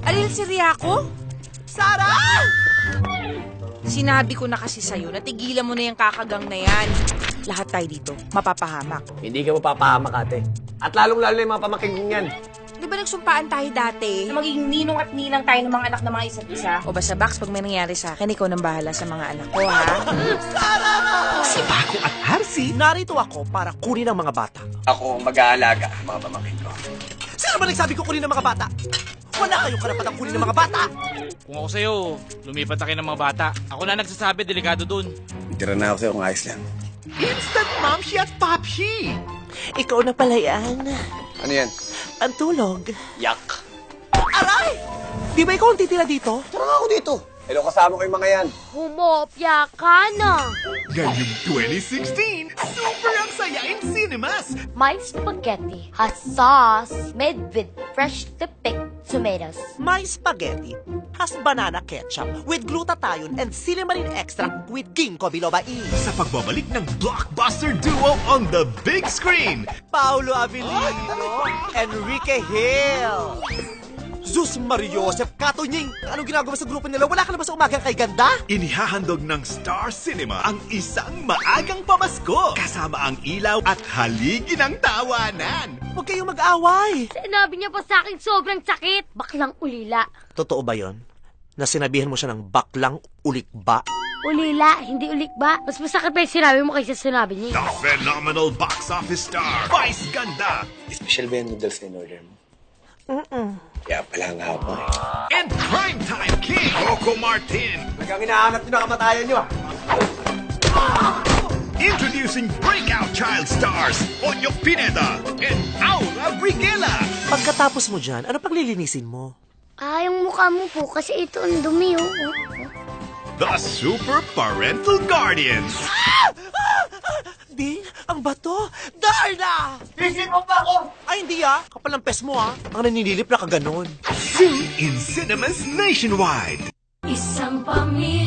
Alil si Riako? Sara! Sinabi ko na kasi sa'yo, natigilan mo na yung kakagang na yan. Lahat tayo dito, mapapahamak. Hindi ka mapapahamak, ate. At lalong-lalo na yung mga pamaking yan. Di ba nagsumpaan tayo dati? Na magiging ninong at ninang tayo ng mga anak ng mga isa't isa. O basta, Bax, pag may nangyari sa akin, ikaw nang bahala sa mga anak ko, ha? Si Paco at Harsi, narito ako para kunin ang mga bata. Ako ang mag-aalaga, mga pamaking ko. Sino ba nagsabi ko kunin ang mga bata? Wala kayong karapatang kunin ang mga bata! Kung ako sa'yo, lumipat na kayo ng mga bata. Ako na nagsasabi, delikado dun. Tira na ako sa'yo kung ayos lang. Instant Momshi at Popshi! Ikaw na pala yan. Ano yan? Ang tulog. Yak. Aray! Di ba ikaw ang titira dito? Tara nga ako dito. Hello, kasama ko yung mga yan. Humopya ka na! Ngayong 2016, super ang saya in cinemas! My spaghetti has sauce made with fresh picked tomatoes. My spaghetti has banana ketchup with glutathione and cinnamon extract with ginkgo biloba E. Sa pagbabalik ng blockbuster duo on the big screen, Paolo Avellino, Enrique Hill. Zus Mario Joseph Katunying! Anong ginagawa sa grupo nila? Wala ka na ba sa umagang kay ganda? inihahandog ng Star Cinema ang isang maagang pamasko kasama ang ilaw at haligi ng tawanan. Huwag kayong mag-away. Sinabi niya pa sa akin sobrang sakit. Baklang ulila. Totoo ba yon? Na sinabihan mo siya ng baklang ulikba? Ulila, hindi ulikba. Mas masakit pa yung sinabi mo kaysa sinabi niya. The phenomenal box office star, Vice Ganda. Special ba yung noodles in order mo? Kaya pala nga ako eh. And primetime king, Coco Martin. Hanggang hinahanap nyo na kamatayan nyo ah. Introducing breakout child stars, Onyo Pineda and Aura Briguela. Pagkatapos mo dyan, ano pang lilinisin mo? Yung mukha mo po kasi ito ang dumi, oh. The Super Parental Guardians. Di, ang bato! Darna! Visit mo pa ako! Ay, hindi Kapal ng pes mo Ang naninilip na kaganon. Soon in cinemas nationwide. Isang pamilya.